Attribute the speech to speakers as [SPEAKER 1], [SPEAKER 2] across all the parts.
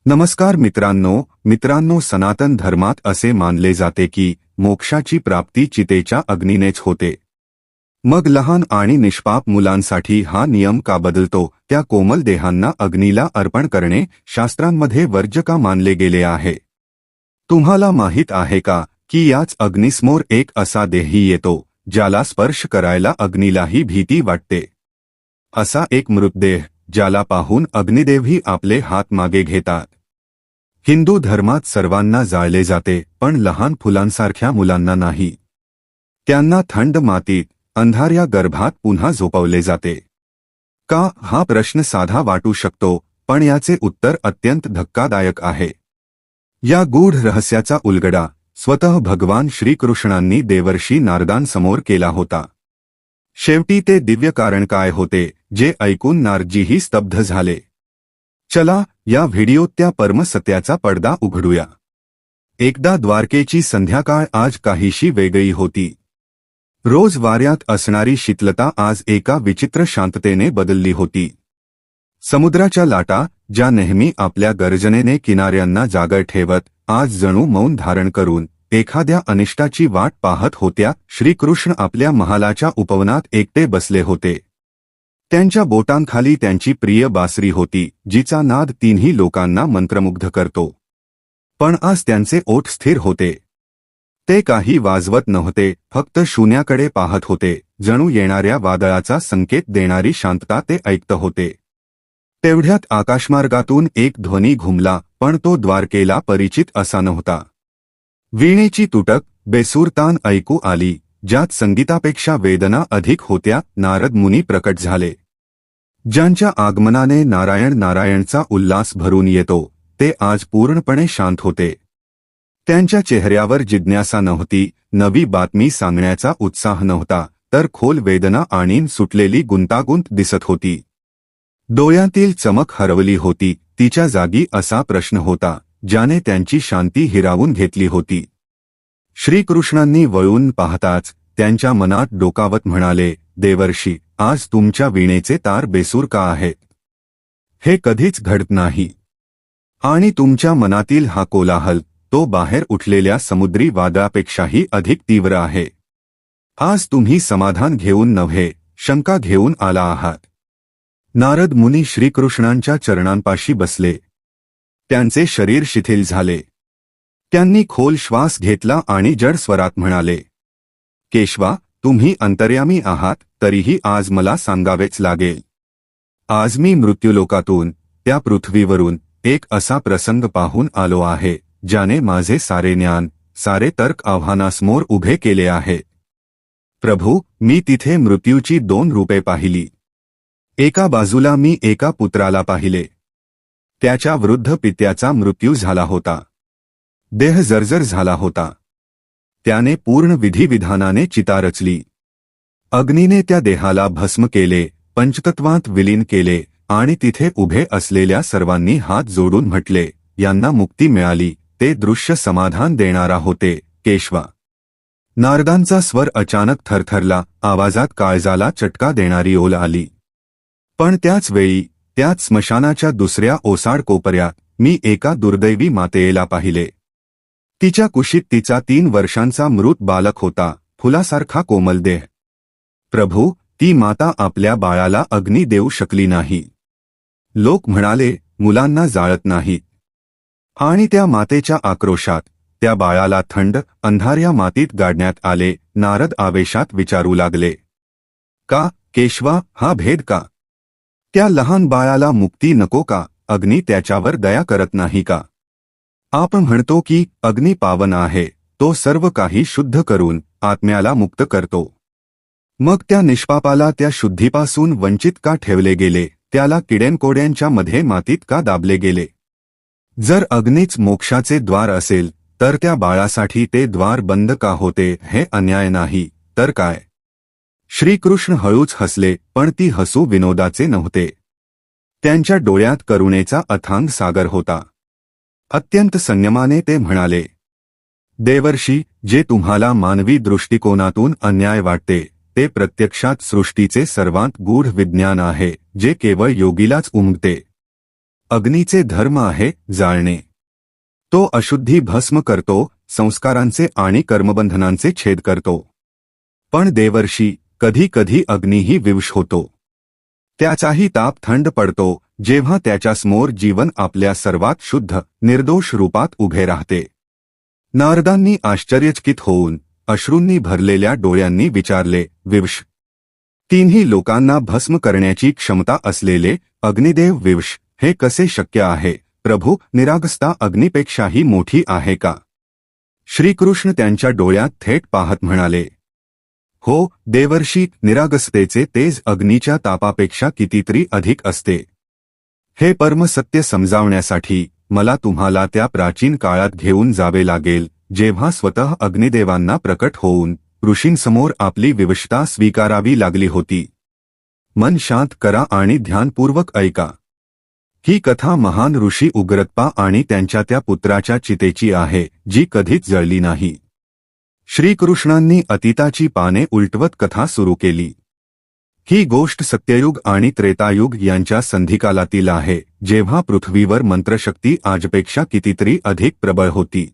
[SPEAKER 1] नमस्कार मित्रांनो, सनातन धर्मात असे मानले जाते की मोक्षाची प्राप्ती चितेच्या अग्नीनेच होते. मग लहान आणि निष्पाप मुलांसाठी हा नियम का बदलतो? त्या कोमल देहांना अग्नीला अर्पण करणे शास्त्रांमध्ये वर्ज्य का मानले गेले आहे? तुम्हाला माहीत आहे का की याच अग्नीसमोर एक असा देही येतो ज्याला स्पर्श करायला अग्नीलाही भीती वाटते. असा एक मृतदेह ज्याला पाहून अग्निदेवही आपले हात मागे घेतात. हिंदू धर्मात सर्वांना जाळले जाते, पण लहान फुलांसारख्या मुलांना नाही. त्यांना थंड मातीत अंधाऱ्या गर्भात पुन्हा झोपवले जाते. का? हा प्रश्न साधा वाटू शकतो, पण याचे उत्तर अत्यंत धक्कादायक आहे. या गूढ रहस्याचा उलगडा स्वतः भगवान श्रीकृष्णांनी देवर्षी नारदांसमोर केला होता. शेवटी ते दिव्य कारण काय होते जे ऐकून नारदजीही स्तब्ध झाले. चला या व्हिडिओत त्या परमसत्याचा पडदा उघडूया. एकदा द्वारकेची संध्याकाळ आज काहीशी वेगळी होती. रोज वाऱ्यात असणारी शीतलता आज एका विचित्र शांततेने बदलली होती. समुद्राच्या लाटा, ज्या नेहमी आपल्या गर्जनेने किनाऱ्यांना जागर ठेवत, आज जणू मौन धारण करून एखाद्या अनिष्टाची वाट पाहत होत्या. श्रीकृष्ण आपल्या महालाच्या उपवनात एकटे बसले होते. त्यांच्या बोटांखाली त्यांची प्रिय बासरी होती, जिचा नाद तिन्ही लोकांना मंत्रमुग्ध करतो. पण आज त्यांचे ओठ स्थिर होते. ते काही वाजवत नव्हते, फक्त शून्याकडे पाहत होते. जणू येणाऱ्या वादळाचा संकेत देणारी शांतता ते ऐकत होते. तेवढ्यात आकाशमार्गातून एक ध्वनी घुमला, पण तो द्वारकेला परिचित असा नव्हता. वीणेची तुटक, बेसूर तान ऐकू आली, ज्यात संगीतापेक्षा वेदना अधिक होत्या. नारद मुनी प्रकट झाले. ज्यांच्या आगमनाने नारायण नारायणचा उल्हास भरून येतो, ते आज पूर्णपणे शांत होते. त्यांच्या चेहऱ्यावर जिज्ञासा नव्हती, नवी बातमी सांगण्याचा उत्साह नव्हता, तर खोल वेदना आणि सुटलेली गुंतागुंत दिसत होती. डोळ्यातील चमक हरवली होती. तिच्या जागी असा प्रश्न होता ज्याने त्यांची शांती हिरावून घेतली होती. श्रीकृष्णांनी वळून पाहताच त्यांच्या मनात डोकावत म्हणाले, देवर्षी, आज तुमच्या वीणेचे तार बेसूर का आहेत? हे कधीच घडत नाही. आणि तुमच्या मनातील हा कोलाहल, तो बाहेर उठलेल्या समुद्री वादळापेक्षाही अधिक तीव्र आहे. आज तुम्ही समाधान घेऊन नव्हे, शंका घेऊन आला आहात. नारद मुनी श्रीकृष्णांच्या चरणांपाशी बसले. त्यांचे शरीर शिथिल झाले. त्यांनी खोल श्वास घेतला आणि जड स्वरात म्हणाले, केशवा, तुम्ही अंतर्यामी आहात, तरीही आज मला सांगावेच लागेल. आज मी मृत्यूलोकातून, त्या पृथ्वीवरून, एक असा प्रसंग पाहून आलो आहे ज्याने माझे सारे ज्ञान, सारे तर्क आव्हानासमोर उभे केले आहे. प्रभू, मी तिथे मृत्यूची दोन रूपे पाहिली. एका बाजूला मी एका पुत्राला पाहिले. त्याच्या वृद्ध पित्याचा मृत्यू झाला होता. देह जर्जर झाला होता. त्याने पूर्ण विधिविधानाने चिता रचली. अग्नीने त्या देहाला भस्म केले, पंचतत्वांत विलीन केले, आणि तिथे उभे असलेल्या सर्वांनी हात जोडून म्हटले, यांना मुक्ती मिळाली. ते दृश्य समाधान देणारा होते. केशवा. नारदांचा स्वर अचानक थरथरला, आवाजात काळजाला चटका देणारी ओल आली. पण त्याच वेळी, त्याच स्मशानाच्या दुसऱ्या ओसाड कोपऱ्यात, मी एका दुर्दैवी मातेला पाहिले. तिच्या कुशीत तिचा 3 वर्षांचा मृत बालक होता, फुलासारखा कोमल देह. प्रभू, ती माता आपल्या बाळाला अग्नी देऊ शकली नाही. लोक म्हणाले, मुलांना जाळत नाहीत. आणि त्या मातेच्या आक्रोशात, त्या बाळाला थंड, अंधाऱ्या मातीत गाडण्यात आले. नारद आवेशात विचारू लागले, का, केशवा, हा भेद का? त्या लहान बाळाला मुक्ती नको का? अग्नी त्याच्यावर दया करत नाही का? आपण म्हणतो की अग्नी पावन आहे, तो सर्व काही शुद्ध करून आत्म्याला मुक्त करतो. मग त्या निष्पापाला त्या शुद्धीपासून वंचित का ठेवले गेले? त्याला किडेनकोड्यांच्या मध्ये मातीत का दाबले गेले? जर अग्नीच मोक्षाचे द्वार असेल, तर त्या बाळासाठी ते द्वार बंद का होते? हे अन्याय नाही तर काय? श्रीकृष्ण हळूच हसले, पण ती हसू विनोदाचे नव्हते. त्यांच्या डोळ्यात करुणेचा अथांग सागर होता. अत्यंत संयमाने ते म्हणाले, देवर्षी, जे तुम्हाला मानवी दृष्टिकोनातून अन्याय वाटते, ते प्रत्यक्षात सृष्टीचे सर्वात गूढ विज्ञान आहे, जे केवळ योगीलाच उमगते. अग्नीचे धर्म आहे जाळणे. तो अशुद्धी भस्म करतो, संस्कारांचे आणि कर्मबंधनांचे छेद करतो. पण देवर्षी, कधी कधी अग्नीही विवश होतो. त्याचाही ताप थंड पडतो जेव्हा त्याच्यासमोर जीवन आपल्या सर्वात शुद्ध, निर्दोष रूपात उभे राहते. नारदांनी आश्चर्यचकित होऊन अश्रूंनी भरलेल्या डोळ्यांनी विचारले, विवश, तिन्ही लोकांना भस्म करण्याची क्षमता असलेले अग्निदेव विवश, हे कसे शक्य आहे? प्रभू, निरागसता अग्नीपेक्षाही मोठी आहे का? श्रीकृष्ण त्यांच्या डोळ्यात थेट पाहत म्हणाले, हो देवर्षी, निरागसतेचे तेज अग्नीच्या तापापेक्षा कितीतरी अधिक असते. हे परमसत्य समजावण्यासाठी मला तुम्हाला त्या प्राचीन काळात घेऊन जावे लागेल, जेव्हा स्वतः अग्निदेवांना प्रकट होऊन ऋषींसमोर आपली विवशता स्वीकारावी लागली होती. मन शांत करा आणि ध्यानपूर्वक ऐका. ही कथा महान ऋषी उग्रप्पा आणि त्यांच्या त्या पुत्राच्या चितेची आहे, जी कधीच जळली नाही. श्रीकृष्णांनी अतीताची पाने उलटवत कथा सुरू केली. ही गोष्ट सत्ययुग आणि त्रेतायुग यांच्या संधिकालातील आहे, जेव्हा पृथ्वीवर मंत्रशक्ती आजपेक्षा कितीतरी अधिक प्रबळ होती.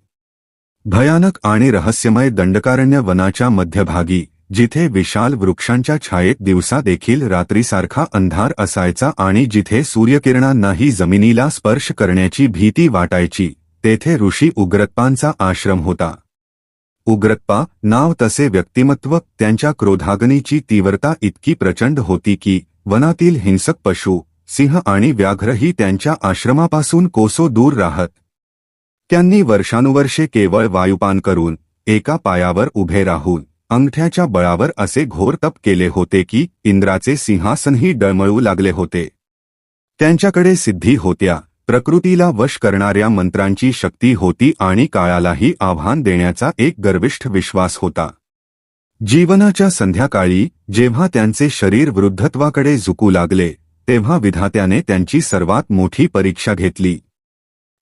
[SPEAKER 1] भयानक आणि रहस्यमय दंडकारण्य वनाच्या मध्यभागी, जिथे विशाल वृक्षांच्या छायेत दिवसा देखील रात्रीसारखा अंधार असायचा आणि जिथे सूर्यकिरणांनाही जमिनीला स्पर्श करण्याची भीती वाटायची, तेथे ऋषी उग्रप्पांचा आश्रम होता. उग्रप्पा नाव तसे व्यक्तिमत्व, त्यांच्या क्रोधाग्नीची तीव्रता इतकी प्रचंड होती की वनातील हिंसक पशु, सिंह आणि व्याघ्रही त्यांच्या आश्रमापासून कोसो दूर राहत. त्यांनी वर्षानुवर्षे केवळ वायुपान करून, एका पायावर उभे राहून, अंगठ्याच्या बळावर असे घोर तप केले होते की इंद्राचे सिंहासनही डळमळू लागले होते. त्यांच्याकडे सिद्धी होत्या, प्रकृतीला वश करणाऱ्या मंत्रांची शक्ती होती आणि काळालाही आव्हान देण्याचा एक गर्विष्ठ विश्वास होता. जीवनाच्या संध्याकाळी, जेव्हा त्यांचे शरीर वृद्धत्वाकडे झुकू लागले, तेव्हा विधात्याने त्यांची सर्वात मोठी परीक्षा घेतली.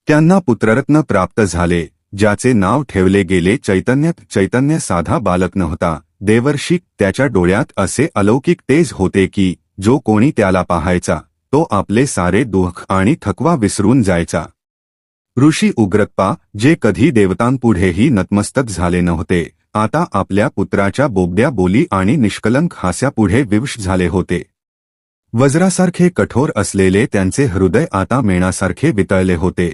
[SPEAKER 1] त्यांना पुत्ररत्न प्राप्त झाले, ज्याचे नाव ठेवले गेले चैतन्य. चैतन्य साधा बालक नव्हता, देवर्षी, त्याच्या डोळ्यात असे अलौकिक तेज होते की जो कोणी त्याला पाहायचा, तो आपले सारे दुःख आणि थकवा विसरून जायचा. ऋषी उग्रप्पा, जे कधी देवतांपुढेही नतमस्तक झाले नव्हते, आता आपल्या पुत्राच्या बोबड्या बोली आणि निष्कलंक हास्यापुढे विवश झाले होते. वज्रासारखे कठोर असलेले त्यांचे हृदय आता मेणासारखे वितळले होते.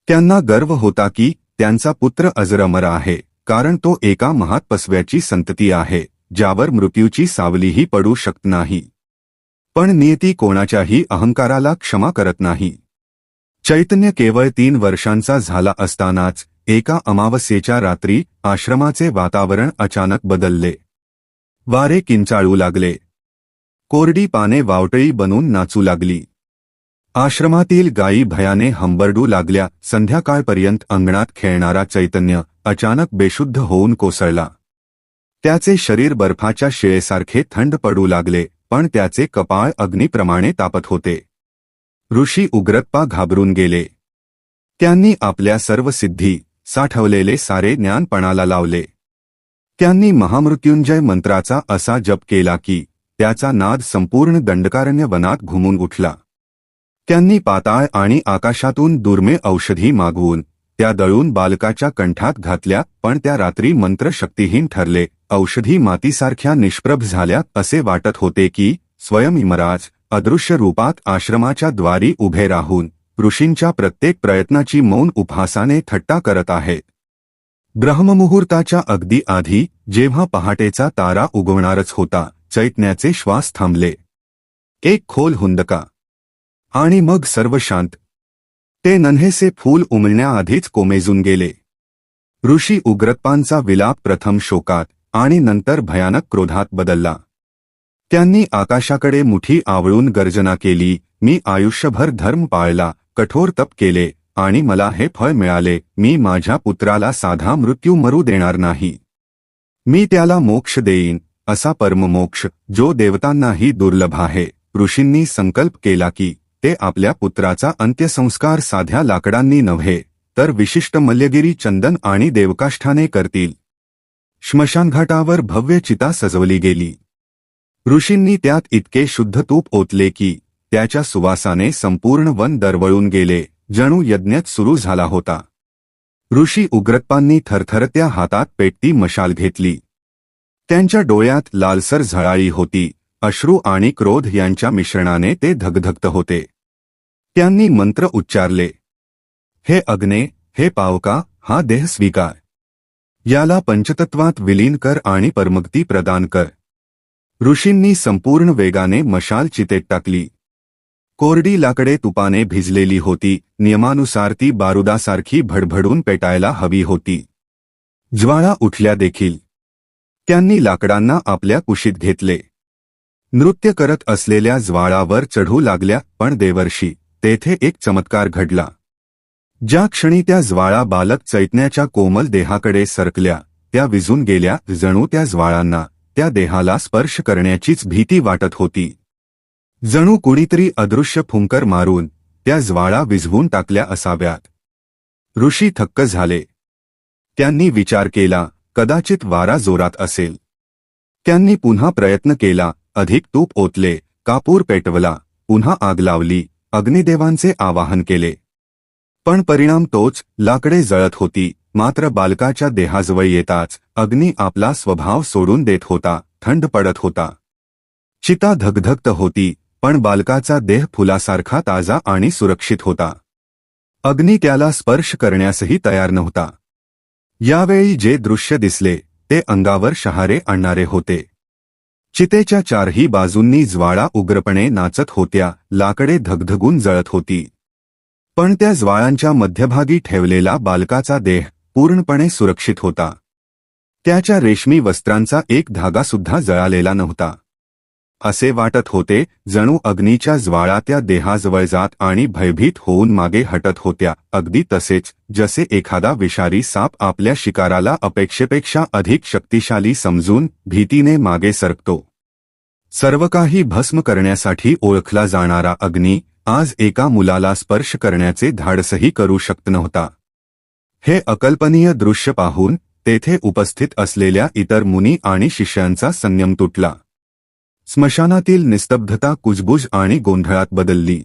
[SPEAKER 1] त्यांना गर्व होता की त्यांचा पुत्र अजरामर आहे, कारण तो एका महातपस्व्याची संतती आहे, ज्यावर मृत्यूची सावलीही पडू शकत नाही. पण नियती कोणाच्याही अहंकाराला क्षमा करत नाही. चैतन्य केवळ 3 वर्षांचा झाला असतानाच एका अमावस्येच्या रात्री आश्रमाचे वातावरण अचानक बदलले. वारे किंचाळू लागले. कोरडी पाने वावटळी बनून नाचू लागली. आश्रमातील गायी भयाने हंबरडू लागल्या. संध्याकाळपर्यंत अंगणात खेळणारा चैतन्य अचानक बेशुद्ध होऊन कोसळला. त्याचे शरीर बर्फाच्या शिळेसारखे थंड पडू लागले, पण त्याचे कपाळ अग्नीप्रमाणे तापत होते. ऋषी उग्रप्पा घाबरून गेले. त्यांनी आपल्या सर्व सिद्धी, साठवलेले सारे ज्ञान पणाला लावले. त्यांनी महामृत्युंजय मंत्राचा असा जप केला की त्याचा नाद संपूर्ण दंडकारण्य वनात घुमून उठला. त्यांनी पाताळ आणि आकाशातून दुर्मिळ औषधी मागवून त्या दळून बालकाच्या कंठात घातल्या, पण त्या रात्री मंत्र शक्तिहीन ठरले. औषधी मातीसारख्या निष्प्रभ झाल्या. असे वाटत होते की स्वयं यमराज अदृश्य रूपात आश्रमाच्या द्वारी उभे राहून ऋषींच्या प्रत्येक प्रयत्नाची मौन उपहासाने थट्टा करत आहेत. ब्रह्ममुहूर्ताच्या अगदी आधी, जेव्हा पहाटेचा तारा उगवणारच होता, चैतन्याचे श्वास थांबले. एक खोल हुंदका आणि मग सर्व शांत. ते नन्हेसे फूल उमलण्याआधीच कोमेजून गेले. ऋषी उग्रप्पांचा विलाप प्रथम शोकात आणि नंतर भयानक क्रोधात बदलला. त्यांनी आकाशाकडे मुठी आवळून गर्जना केली, मी आयुष्यभर धर्म पाळला, कठोर तप केले आणि मला हे फळ मिळाले. मी माझ्या पुत्राला साधा मृत्यू मरू देणार नाही. मी त्याला मोक्ष देईन, असा परममोक्ष, जो देवतांनाही दुर्लभ आहे. ऋषींनी संकल्प केला की ते आपल्या पुत्राचा अंत्यसंस्कार साध्या लाकडांनी नव्हे, तर विशिष्ट मल्यगिरी चंदन आणि देवकाष्ठाने करतील. श्मशानघाटावर भव्य चिता सजवली गेली. ऋषींनी त्यात इतके शुद्ध तूप ओतले की त्याच्या सुवासाने संपूर्ण वन दरवळून गेले, जणू यज्ञच सुरू झाला होता. ऋषी उग्रप्पांनी थरथरत्या हातात पेटती मशाल घेतली. त्यांच्या डोळ्यात लालसर झळाळी होती, अश्रू आणि क्रोध यांच्या मिश्रणाने ते धगधगत होते. त्यांनी मंत्र उच्चारले, हे अग्ने, हे पावका, हा देह स्वीकार. याला पंचतत्वात विलीन कर आणि परमगती प्रदान कर. ऋषींनी संपूर्ण वेगाने मशाल चितेत टाकली. कोरडी लाकडे तुपाने भिजलेली होती, नियमानुसार ती बारुदासारखी भडभडून पेटायला हवी होती. ज्वाळा उठल्या देखील. त्यांनी लाकडांना आपल्या कुशीत घेतले. नृत्य करत असलेल्या ज्वाळावर चढू लागल्या, पण देवर्षी, तेथे एक चमत्कार घडला. ज्या क्षणी त्या ज्वाळा बालक चैतन्याच्या कोमल देहाकडे सरकल्या, त्या विझून गेल्या, जणू त्या ज्वाळांना त्या देहाला स्पर्श करण्याचीच भीती वाटत होती. जणू कुणीतरी अदृश्य फुंकर मारून त्या ज्वाळा विझवून टाकल्या असाव्यात. ऋषी थक्क झाले. त्यांनी विचार केला, कदाचित वारा जोरात असेल. त्यांनी पुन्हा प्रयत्न केला, अधिक तूप ओतले, कापूर पेटवला, पुन्हा आग लावली, अग्निदेवांचे आवाहन केले. पण परिणाम तोच, लाकडे जळत होती. मात्र बालकाच्या देहाजवळ येताच अग्नी आपला स्वभाव सोडून देत होता, थंड पडत होता. चिता धगधगत होती, पण बालकाचा देह फुलासारखा ताजा आणि सुरक्षित होता. अग्नी त्याला स्पर्श करण्यासही तयार नव्हता. यावेळी जे दृश्य दिसले ते अंगावर शहारे आणणारे होते. चितेच्या चारही बाजूंनी ज्वाळा उग्रपणे नाचत होत्या, लाकडे धगधगून जळत होती. पण त्या ज्वाळांच्या मध्यभागी ठेवलेला बालकाचा देह पूर्णपणे सुरक्षित होता. त्याच्या रेशमी वस्त्रांचा एक धागासुद्धा जळालेला नव्हता. असे वाटत होते जणू अग्नीच्या ज्वाळा त्या देहाजवळ जात आणि भयभीत होऊन मागे हटत होत्या, अगदी तसेच जसे एखादा विषारी साप आपल्या शिकाराला अपेक्षेपेक्षा अधिक शक्तिशाली समजून भीतीने मागे सरकतो. सर्व काही भस्म करण्यासाठी ओळखला जाणारा अग्नी आज एका मुलाला स्पर्श करण्याचे धाडसही करू शकत नव्हता. हे अकल्पनीय दृश्य पाहून तेथे उपस्थित असलेल्या इतर मुनी आणि शिष्यांचा संयम तुटला. स्मशानातील निस्तब्धता कुजबुज आणि गोंधळात बदलली.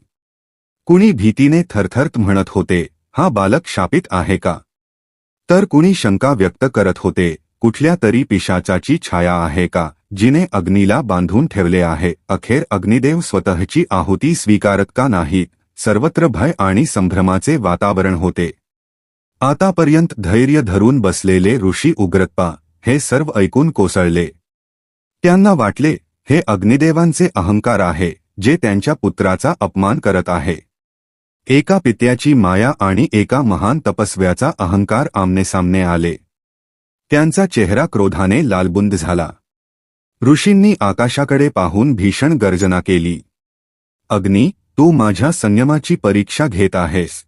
[SPEAKER 1] कुणी भीतीने थरथरत म्हणत होते, हा बालक शापित आहे का? तर कुणी शंका व्यक्त करत होते, कुठल्या तरी पिशाचाची छाया आहे का, जिने अग्नीला बांधून ठेवले आहे? अखेर अग्निदेव स्वतःची आहुती स्वीकारत का नाही? सर्वत्र भय आणि संभ्रमाचे वातावरण होते. आतापर्यंत धैर्य धरून बसलेले ऋषी उग्रप्पा हे सर्व ऐकून कोसळले. त्यांना वाटले, हे अग्निदेवांचे अहंकार आहे, जे त्यांच्या पुत्राचा अपमान करत आहे. एका पित्याची माया आणि एका महान तपस्व्याचा अहंकार आमनेसामने आले. त्यांचा चेहरा क्रोधाने लालबुंद झाला. ऋषींनी आकाशाकडे पाहून भीषण गर्जना केली. अग्नी, तू माझ्या संयमाची परीक्षा घेत आहेस.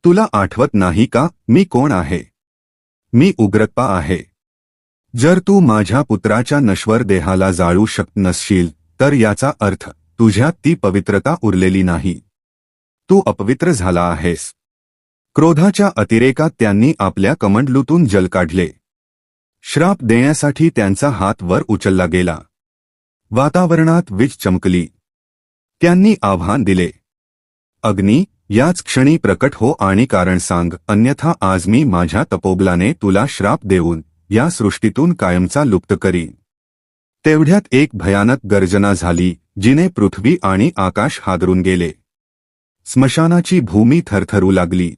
[SPEAKER 1] तुला आठवत नाही का मी कोण आहे? मी उग्रप्पा आहे. जर तू माझ्या पुत्राच्या नश्वर देहाला जाळू शकत नसशील तर याचा अर्थ तुझ्यात ती पवित्रता उरलेली नाही. तू अपवित्र झाला आहेस. क्रोधाच्या अतिरेकात त्यांनी आपल्या कमंडलूतून जल काढले. श्राप देण्यासाठी त्यांचा हात वर उचलला गेला. वातावरणात वीज चमकली. त्यांनी आव्हान दिले, अग्नी, याच क्षणी प्रकट हो आणि कारण सांग, अन्यथा आज मी माझ्या तपोबलाने तुला श्राप देऊन या सृष्टीतून कायमचा लुप्त करीन. तेवढ्यात एक भयानक गर्जना झाली, जिने पृथ्वी आणि आकाश हादरून गेले. स्मशानाची भूमी थरथरू लागली.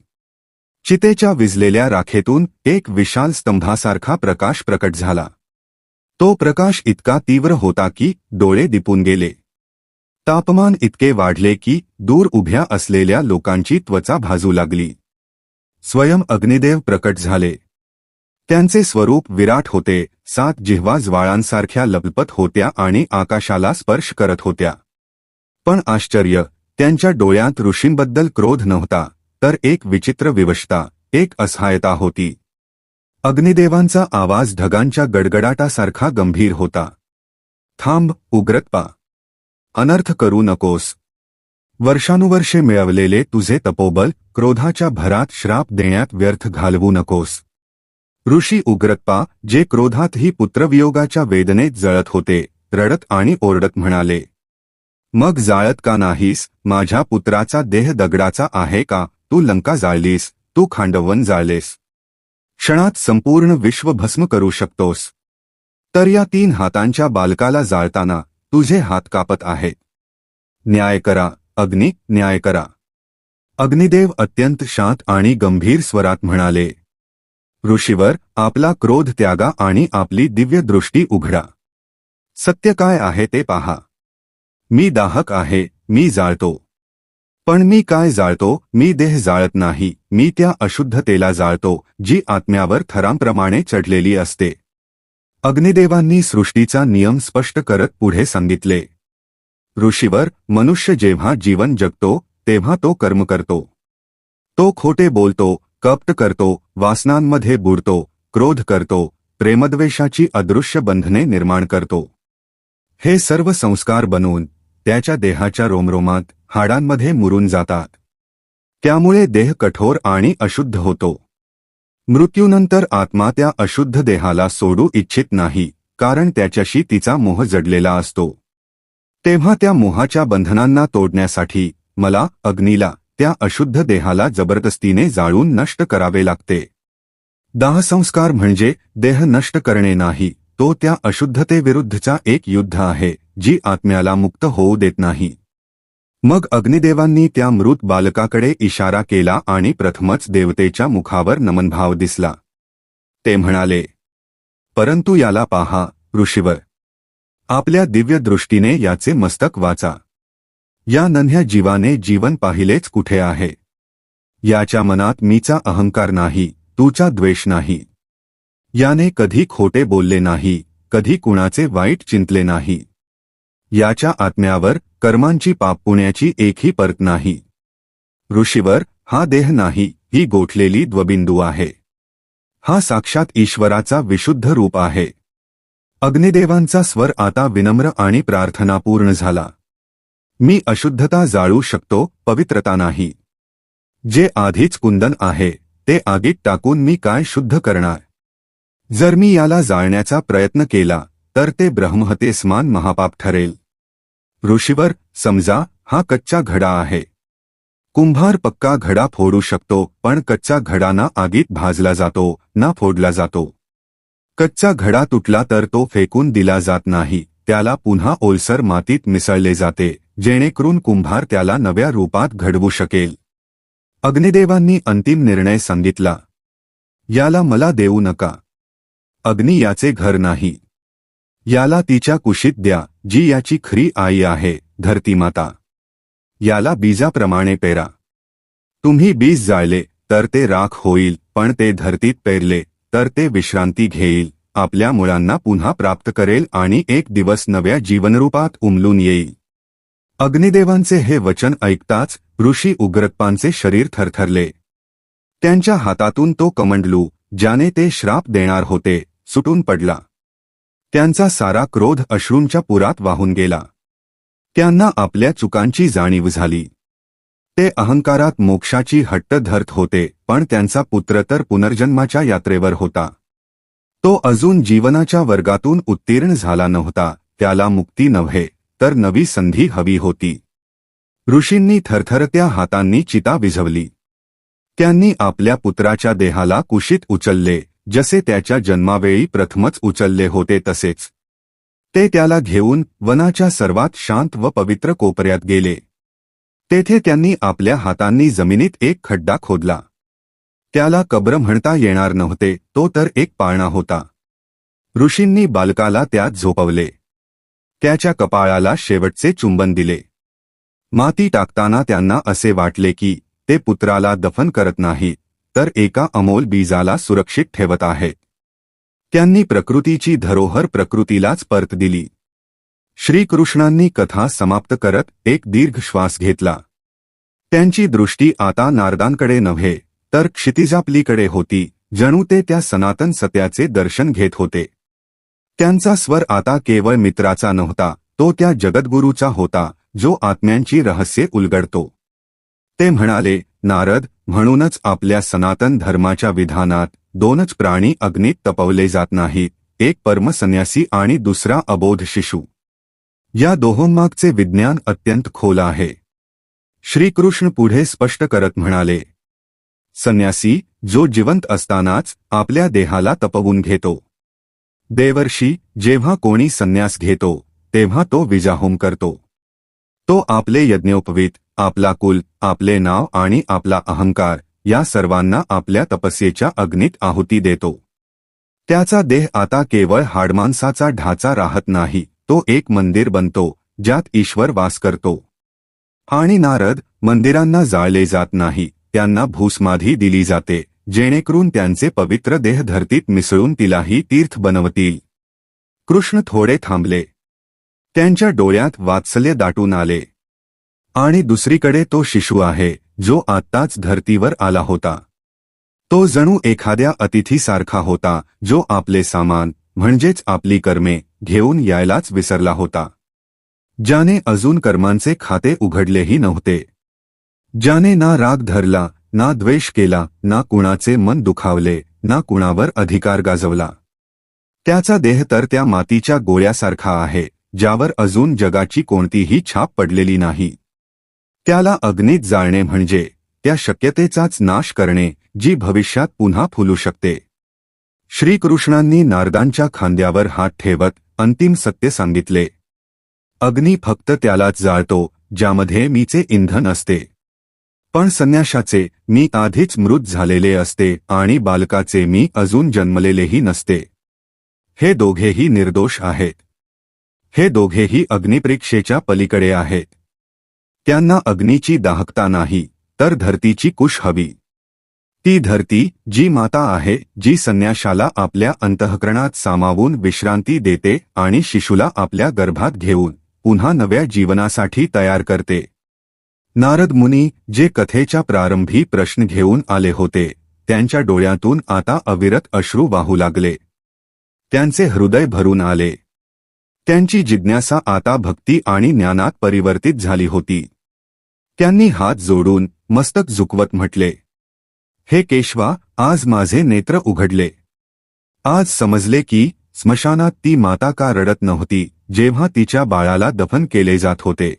[SPEAKER 1] चितेच्या विझलेल्या राखेतून एक विशाल स्तंभासारखा प्रकाश प्रकट झाला. तो प्रकाश इतका तीव्र होता की डोळे दिपून गेले. तापमान इतके वाढले की दूर उभ्या असलेल्या लोकांची त्वचा भाजू लागली. स्वयं अग्निदेव प्रकट झाले. त्यांचे स्वरूप विराट होते. 7 जिव्हा ज्वाळांसारख्या लपलपत होत्या आणि आकाशाला स्पर्श करत होत्या. पण आश्चर्य, त्यांच्या डोळ्यात ऋषींबद्दल क्रोध नव्हता, तर एक विचित्र विवशता, एक असहायता होती. अग्निदेवांचा आवाज ढगांच्या गडगडाटासारखा गंभीर होता. थांब, उग्रप्पा. अनर्थ करू नकोस. वर्षानुवर्षे मिळवलेले तुझे तपोबल क्रोधाच्या भरात श्राप देण्यात व्यर्थ घालवू नकोस. ऋषी उग्रप्पा, जे क्रोधातही पुत्रवियोगाच्या वेदनेत जळत होते, रडत आणि ओरडत म्हणाले, मग जाळत का नाहीस? माझ्या पुत्राचा देह दगडाचा आहे का? तू लंका जाळलीस, तू खांडवन जाळलेस. क्षणात संपूर्ण विश्व भस्म करू शकतोस. तर या 3 हातांच्या बालकाला जाळताना तुझे हात कापत आहेत. न्याय करा अग्नी, न्याय करा. अग्निदेव अत्यंत शांत आणि गंभीर स्वरात म्हणाले, ऋषीवर, आपला क्रोध त्यागा आणि आपली दिव्य दृष्टी उघडा. सत्य काय आहे ते पहा. मी दाहक आहे, मी जाळतो. पण मी काय जाळतो? मी देह जाळत नाही, मी त्या अशुद्धतेला जाळतो जी आत्म्यावर थरांप्रमाणे चढलेली असते. अग्निदेवांनी सृष्टीचा नियम स्पष्ट करत पुढे सांगितले, ऋषीवर, मनुष्य जेव्हा जीवन जगतो तेव्हा तो कर्म करतो. तो खोटे बोलतो, कपट करतो, वासनांमध्ये बुडतो, क्रोध करतो, प्रेमद्वेषाची अदृश्य बंधने निर्माण करतो. हे सर्व संस्कार बनून त्याच्या देहाच्या रोमरोमात, हाडांमध्ये मुरून जातात. त्यामुळे देह कठोर आणि अशुद्ध होतो. मृत्यूनंतर आत्मा त्या अशुद्ध देहाला सोडू इच्छित नाही, कारण त्याच्याशी तिचा मोह जडलेला असतो. तेव्हा त्या मोहाच्या बंधनांना तोडण्यासाठी मला, अग्नीला, त्या अशुद्ध देहाला जबरदस्तीने जाळून नष्ट करावे लागते. दाहसंस्कार म्हणजे देह नष्ट करणे नाही, तो त्या अशुद्धतेविरुद्धचा एक युद्ध आहे जी आत्म्याला मुक्त होऊ देत नाही. मग अग्निदेवांनी त्या मृत बालकाकडे इशारा केला आणि प्रथमच देवतेच्या मुखावर नमनभाव दिसला. ते म्हणाले, परंतु याला पाहा, ऋषीवर. आपल्या दिव्य दृष्टीने याचे मस्तक वाचा. या नन्ह्या जीवाने जीवन पाहिलेच कुठे आहे? याच्या मनात मीचा अहंकार नाही, तूचा द्वेष नाही. याने कधी खोटे बोलले नाही, कधी कुणाचे वाईट चिंतले नाही. याच्या आत्म्यावर कर्मांची पापपुण्याची एकही परत नाही. ऋषीवर, हा देह नाही, ही गोठलेली द्वबिंदू आहे. हा साक्षात ईश्वराचा विशुद्ध रूप आहे. अग्निदेवांचा स्वर आता विनम्र आणि प्रार्थनापूर्ण झाला. मी अशुद्धता जाळू शकतो, पवित्रता नाही. जे आधीच कुंदन आहे ते आगीत टाकून मी काय शुद्ध करणार? जर मी याला जाळण्याचा प्रयत्न केला तर ते ब्रह्महत्ये समान महापाप ठरेल. ऋषीवर, समजा, हा कच्चा घडा आहे. कुंभार पक्का घडा फोडू शकतो, पण कच्चा घडा ना आगीत भाजला जातो ना फोडला जातो. कच्चा घडा तुटला तर तो फेकून दिला जात नाही, त्याला पुन्हा ओलसर मातीत मिसळले जाते, जेणेकरून कुंभार त्याला नव्या रूपात घडवू शकेल. अग्निदेवांनी अंतिम निर्णय सांगितला, याला मला देऊ नका. अग्नी याचे घर नाही. याला तिच्या कुशीत द्या, जी याची खरी आई आहे, धरतीमाता. याला बीजाप्रमाणे पेरा. तुम्ही बीज जाळले तर ते राख होईल, पण ते धरतीत पेरले तर ते विश्रांती घेईल, आपल्या मुळांना पुन्हा प्राप्त करेल आणि एक दिवस नव्या जीवनरूपात उमलून येईल. अग्निदेवांचे हे वचन ऐकताच ऋषी उग्रप्पांचे शरीर थरथरले. त्यांच्या हातातून तो कमंडलू, ज्याने ते श्राप देणार होते, सुटून पडला. त्यांचा सारा क्रोध अश्रूंच्या पुरात वाहून गेला. त्यांना आपल्या चुकांची जाणीव झाली. ते अहंकारात मोक्षाची हट्ट धरत होते, पण त्यांचा पुत्र तर पुनर्जन्माच्या यात्रेवर होता. तो अजून जीवनाच्या वर्गातून उत्तीर्ण झाला नव्हता. त्याला मुक्ती नव्हे तर नवी संधी हवी होती. ऋषींनी थरथरत्या हातांनी चिता विझवली. त्यांनी आपल्या पुत्राच्या देहाला कुशीत उचलले, जसे त्याच्या जन्मावेळी प्रथमच उचलले होते तसेच. ते त्याला घेऊन वनाच्या सर्वात शांत व पवित्र कोपऱ्यात गेले. तेथे त्यांनी आपल्या हातांनी जमिनीत एक खड्डा खोदला. त्याला कब्र म्हणता येणार नव्हते, तो तर एक पाळणा होता. ऋषींनी बालकाला त्यात झोपवले. त्याच्या कपाळाला शेवटचे चुंबन दिले. माती टाकताना त्यांना असे वाटले की ते पुत्राला दफन करत नाहीत, तर एका अमोल बीजाला सुरक्षित ठेवत आहेत. त्यांनी प्रकृतीची धरोहर प्रकृतीलाच परत दिली. श्रीकृष्णांनी कथा समाप्त करत एक दीर्घ श्वास घेतला. त्यांची दृष्टी आता नारदांकडे नव्हे तर क्षितिजापलीकडे होती, जणू ते त्या सनातन सत्याचे दर्शन घेत होते. त्यांचा स्वर आता केवळ मित्राचा नव्हता, तो त्या जगद्गुरूचा होता, जो आत्म्यांची रहस्ये उलगडतो. ते म्हणाले, नारद, म्हणूनच आपल्या सनातन धर्माच्या विधानात 2च प्राणी अग्नीत तपवले जात नाहीत, एक परमसन्यासी आणि दुसरा अबोध शिशु. या दोहोंमागचे विज्ञान अत्यंत खोल आहे. श्रीकृष्ण पुढे स्पष्ट करत म्हणाले, संन्यासी जो जिवंत असतानाच आपल्या देहाला तपवून घेतो. देवर्षी जेव्हा कोणी संन्यास घेतो तेव्हा तो विजाहोम करतो. तो आपले यज्ञोपवीत, आपला कुल, आपले नाव आणि आपला अहंकार या सर्वांना आपल्या तपस्येच्या अग्नीत आहुती देतो. त्याचा देह आता केवळ हाडमांसाचा ढाचा राहत नाही, तो एक मंदिर बनतो ज्यात ईश्वर वास करतो. आणि नारद, मंदिरांना जाळले जात नाही, त्यांना भूसमाधी दिली जाते जेणेकरून त्यांचे पवित्र देह धरतीत मिसळून तिलाही तीर्थ बनवतील. कृष्ण थोडे थांबले. त्यांच्या डोळ्यात वात्सल्य दाटून आले. आणि दुसरीकडे तो शिशु आहे जो आत्ताच धरतीवर आला होता. तो जणू एखाद्या अतिथीसारखा होता जो आपले सामान म्हणजेच आपली कर्मे घेऊन यायलाच विसरला होता. ज्याने अजून कर्मांचे खाते उघडलेही नव्हते. ज्याने ना राग धरला, ना द्वेष केला, ना कुणाचे मन दुखावले, ना कुणावर अधिकार गाजवला. त्याचा देह तर त्या मातीच्या गोळ्यासारखा आहे ज्यावर अजून जगाची कोणतीही छाप पडलेली नाही. त्याला अग्नीत जाळणे म्हणजे त्या शक्यतेचाच नाश करणे जी भविष्यात पुन्हा फुलू शकते. श्रीकृष्णांनी नारदांच्या खांद्यावर हात ठेवत अंतिम सत्य सांगितले. अग्नी फक्त त्यालाच जाळतो ज्यामध्ये मीचे इंधन असते. पण संन्याशाचे मी आधीच मृत झालेले असते आणि बालकाचे मी अजून जन्मलेलेही नसते. हे दोघेही निर्दोष आहेत. हे दोघेही अग्निपरीक्षेच्या पलीकडे आहेत. त्यांना अग्नीची दाहकता नाही तर धरतीची कुश हवी. ती धरती जी माता आहे, जी संन्याशाला आपल्या अंतःकरणात सामावून विश्रांती देते आणि शिशुला आपल्या गर्भात घेऊन पुन्हा नव्या जीवनासाठी तयार करते. नारद मुनी जे कथेच्या प्रारंभी प्रश्न घेऊन आले होते, त्यांच्या डोळ्यातून आता अविरत अश्रू वाहू लागले. त्यांचे हृदय भरून आले. त्यांची जिज्ञासा आता भक्ती आणि ज्ञानात परिवर्तित झाली होती. त्यांनी हात जोडून मस्तक झुकवत म्हटले, हे केशवा, आज माझे नेत्र उघडले. आज समजले की स्मशानात ती माता का रडत नव्हती जेव्हा तिच्या बाळाला दफन केले जात होते.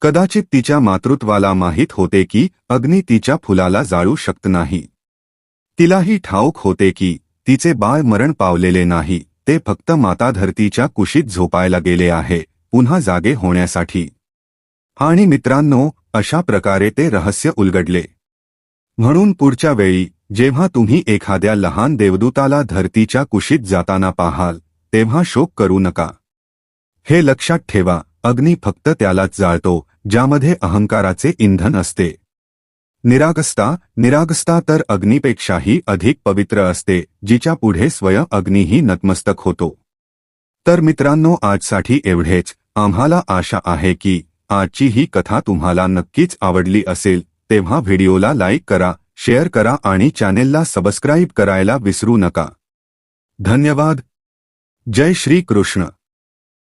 [SPEAKER 1] कदाचित तिच्या मातृत्वाला माहीत होते की अग्नी तिच्या फुलाला जाळू शकत नाही. तिलाही ठाऊक होते की तिचे बाळ मरण पावलेले नाही, ते फक्त माता धरतीच्या कुशीत झोपायला गेले आहे पुन्हा जागे होण्यासाठी. आणि मित्रांनो, अशा प्रकारे ते रहस्य उलगडले. म्हणून पुढच्या वेळी जेव्हा तुम्ही एखाद्या लहान देवदूताला धरतीच्या कुशीत जाताना पाहाल तेव्हा शोक करू नका. हे लक्षात ठेवा, अग्नी फक्त त्यालाच जाळतो ज्यामध्ये अहंकाराचे इंधन असते. निरागसता तर अग्नीपेक्षाही अधिक पवित्र असते, जिच्या पुढे स्वयं अग्नीही नतमस्तक होतो. तर मित्रांनो, आजसाठी एवढेच. आम्हाला आशा आहे की आजची ही कथा तुम्हाला नक्कीच आवडली असेल. तेव्हा व्हिडिओला लाईक करा, शेअर करा आणि चॅनेलला सबस्क्राईब करायला विसरू नका. धन्यवाद. जय श्री कृष्ण.